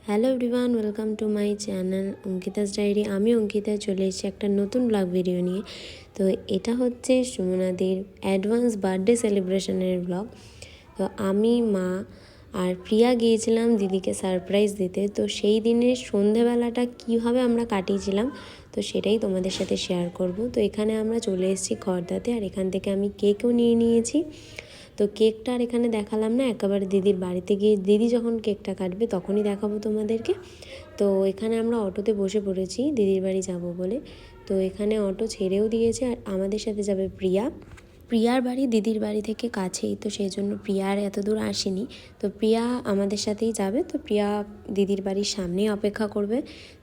Hello everyone, welcome to my channel Ankita's Diary. আমি অঙ্কিতা চলে এসেছি একটা নতুন ব্লগ ভিডিও নিয়ে। তো এটা হচ্ছে সুমনাদির অ্যাডভান্স বার্থডে সেলিব্রেশনের ব্লগ। তো আমি, মা আর প্রিয়া গিয়েছিলাম দিদিকে সারপ্রাইজ দিতে। তো সেই দিনের সন্ধেবেলাটা কীভাবে আমরা কাটিয়েছিলাম তো সেটাই তোমাদের সাথে শেয়ার করব। তো এখানে আমরা চলে এসেছি খড়দাতে, আর এখান থেকে আমি কেকও নিয়ে নিয়েছি। তো কেকটা আর এখানে দেখালাম না, একেবারে দিদির বাড়িতে গিয়ে দিদি যখন কেকটা কাটবে তখনই দেখাবো তোমাদেরকে। তো এখানে আমরা অটোতে বসে পড়েছি দিদির বাড়ি যাব বলে। তো এখানে অটো ছেড়েও দিয়েছে, আর আমাদের সাথে যাবে প্রিয়া। প্রিয়ার বাড়ি দিদির বাড়ি থেকে কাছেই, তো সেই জন্য প্রিয়া আর এত দূর আসেনি। তো প্রিয়া আমাদের সাথেই যাবে, তো প্রিয়া দিদির বাড়ির সামনেই অপেক্ষা করবে।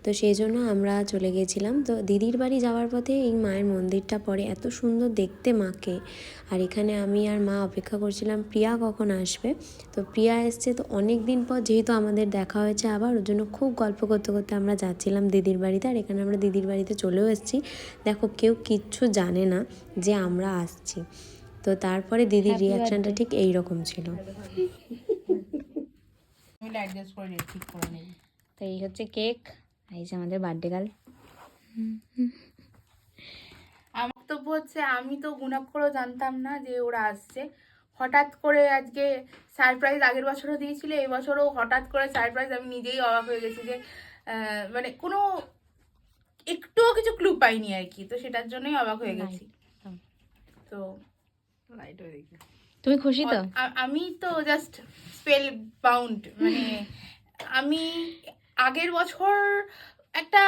তো সেই জন্য আমরা চলে গেছিলাম। তো দিদির বাড়ি যাওয়ার পথে এই মায়ের মন্দিরটা পড়ে, এত সুন্দর দেখতে মাকে। আর এখানে আমি আর মা অপেক্ষা করছিলাম প্রিয়া কখন আসবে। তো প্রিয়া এসছে, তো অনেক দিন পর যেহেতু আমাদের দেখা হয়েছে আবার, ওর জন্য খুব গল্প করতে করতে আমরা যাচ্ছিলাম দিদির বাড়িতে। আর এখানে আমরা দিদির বাড়িতে চলেও এসেছি। দেখো, কেউ কিচ্ছু জানে না যে আমরা আসছি। তো তারপরে দিদির রিয়াকশনটা ঠিক এই রকম ছিল। তো এই হচ্ছে কেক, এই যে আমাদের বার্থডে গার্ল। আমার বক্তব্য হচ্ছে, আমি তো গুণাক্ষরও জানতাম না যে ওরা আসছে। হঠাৎ করে আজকে সারপ্রাইজ, আগের বছরও দিয়েছিল, এই বছরও হঠাৎ করে সারপ্রাইজ। আমি নিজেই অবাক হয়ে গেছি যে মানে কোনো একটুও কিছু ক্লু পাইনি আর কি। তো সেটার জন্যই অবাক হয়ে গেছি। তো তুমি খুশি তো? আমি তো জাস্ট স্পেল বাউন্ড। মানে আমি আগের বছর একটা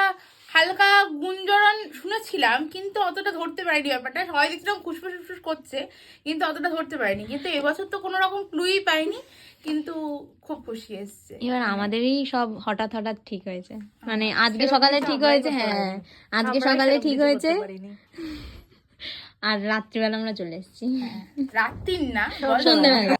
হালকা গুঞ্জরণ শুনেছিলাম, কিন্তু অতটা ধরতে পারিনি ব্যাপারটা। সবাই দেখছিলাম খুশফুস ফুসফুস করছে, কিন্তু অতটা ধরতে পারিনি। কিন্তু এবছর তো কোনো রকম ক্লুই পাইনি, কিন্তু খুব খুশি এসছে। এবার আমাদেরই সব হঠাৎ হঠাৎ ঠিক হয়েছে, মানে আজকে সকালে ঠিক হয়েছে। হ্যাঁ, আজকে সকালে ঠিক হয়েছে, আর রাত্রিবেলা আমরা চলে এসেছি। রাত্রির না, সন্ধ্যেবেলা।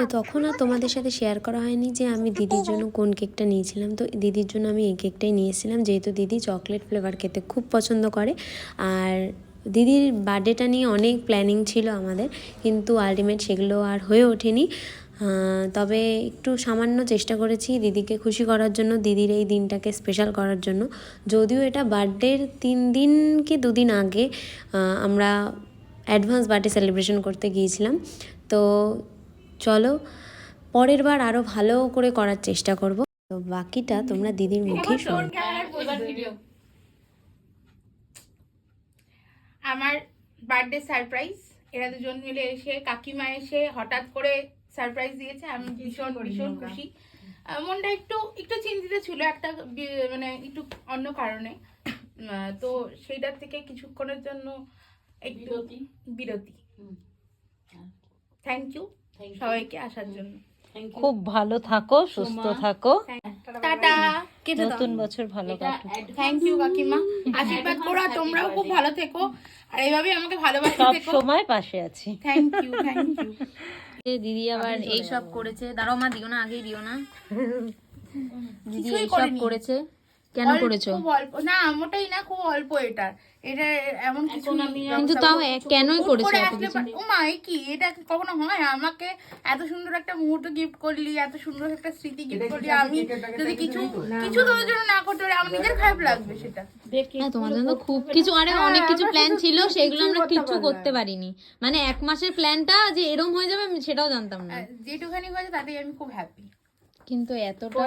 তো তখন আর তোমাদের সাথে শেয়ার করা হয়নি যে আমি দিদির জন্য কোন কেকটা নিয়েছিলাম। তো দিদির জন্য আমি এই কেকটাই নিয়েছিলাম, যেহেতু দিদি চকলেট ফ্লেভার খেতে খুব পছন্দ করে। আর দিদির বার্থডেটা নিয়ে অনেক প্ল্যানিং ছিল আমাদের, কিন্তু আলটিমেট সেগুলো আর হয়ে ওঠেনি। তবে একটু সামান্য চেষ্টা করেছি দিদিকে খুশি করার জন্য, দিদির এই দিনটাকে স্পেশাল করার জন্য। যদিও এটা বার্থডের 3 দিন কি 2 দিন আগে আমরা অ্যাডভান্স বার্থডে সেলিব্রেশন করতে গিয়েছিলাম। তো চলো, পরের বার আরও ভালো করে করার চেষ্টা করব। তো বাকিটা তোমরা দিদির মুখেই শোনো। আমার বার্থডে সারপ্রাইজ, এরা দুজন মিলে এসে, কাকিমা এসে হঠাৎ করে সারপ্রাইজ দিয়েছে। আমি ভীষণ ভীষণ খুশি। মনটা একটু একটু চিন্তিত ছিল, একটা মানে একটু অন্য কারণে। তো সেইটার থেকে কিছুক্ষণের জন্য একটু বিরতি। থ্যাংক ইউ সবাইকে আসার জন্য। খুব ভালো থাকো, সুস্থ থাকো, টাটা। নতুন বছর ভালো কাটুক। থ্যাংক ইউ কাকিমা, আশীর্বাদ করো। তোমরাও খুব ভালো থেকো, আর এইভাবেই আমাকে ভালোবাসতে সব থেকো। সময় পাশে আছি। Thank you, thank you. দিদি আবার এই সব করেছে, দাঁড়াও মা, দিও না, আগেই দিও না। দিদি কিছুই এই সব করিনি। করেছে, কেন করেছো? খুব অল্প না, মোটেই না, খুব অল্প। এটা এমন কিছু কিন্তু তাও কেনই করেছো এত কিছু? ও মা, কি এটা কখনো হয়? আমাকে এত সুন্দর একটা মুহূর্ত গিফট করলি, এত সুন্দর একটা স্মৃতি গিফট করলি, আমি যদি কিছু কিছু তোদের জন্য না করতে পারি, আমার নিজের খারাপ লাগবে সেটা। হ্যাঁ, তোমার জন্য খুব কিছু, অনেক কিছু প্ল্যান ছিল, সেগুলো আমরা কিচ্ছু করতে পারিনি। মানে 1 মাসের প্ল্যানটা যে এরকম হয়ে যাবে আমি সেটাও জানতাম না। যেটুখানি হয়েছে তাতেই আমি খুব হ্যাপি। কিন্তু এতটা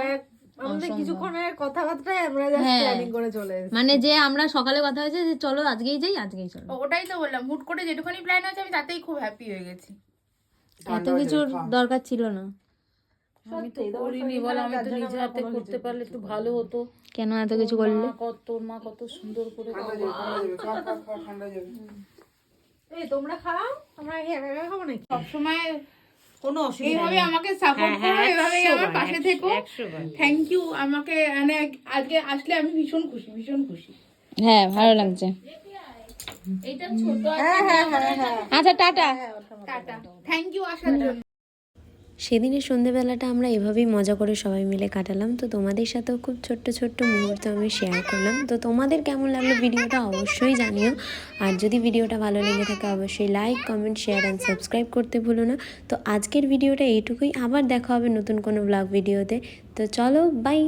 আমাদের কিছুক্ষণের কথাবার্তায় আমরা জাস্ট প্ল্যানিং করে চলে এসেছি। মানে যে আমরা সকালে কথা হয়েছে যে চলো আজকেই যাই, আজকেই চলো। ওটাই তো বললাম, হুট করে যেটুখানি প্ল্যান হয়েছে আমি তাতেই খুব হ্যাপি হয়ে গেছি। এত কিছুর দরকার ছিল না। আমি তো করিনি বল, আমি তো নিজে হাতে করতে পারলে একটু ভালো হতো। কেন এত কিছু করলে? তোর মা কত সুন্দর করে এই তোমরা খাও, আমরা একা একা খাবো নাকি? সবসময় কোনো অসুবিধা এইভাবে নেই। আমাকে সাপোর্ট করো, এভাবেই আমার পাশে থেকো। Thank you. আমাকে মানে আজকে আসলে আমি ভীষণ খুশি, ভীষণ খুশি। হ্যাঁ, ভালো লাগছে। আচ্ছা, টাটা। টাটা, থ্যাংক ইউ আসার জন্য। সেদিনের সন্ধেবেলাটা আমরা এভাবেই মজা করে সবাই মিলে কাটালাম। তো তোমাদের সাথেও খুব ছোট্ট ছোট্ট মুহূর্ত আমি শেয়ার করলাম। তো তোমাদের কেমন লাগলো ভিডিওটা অবশ্যই জানিও। আর যদি ভিডিওটা ভালো লেগে থাকে অবশ্যই like, comment, share and subscribe করতে ভুলো না। তো আজকের ভিডিওটা এইটুকুই, আবার দেখা হবে নতুন কোনো ব্লগ ভিডিওতে। তো চলো, বাই।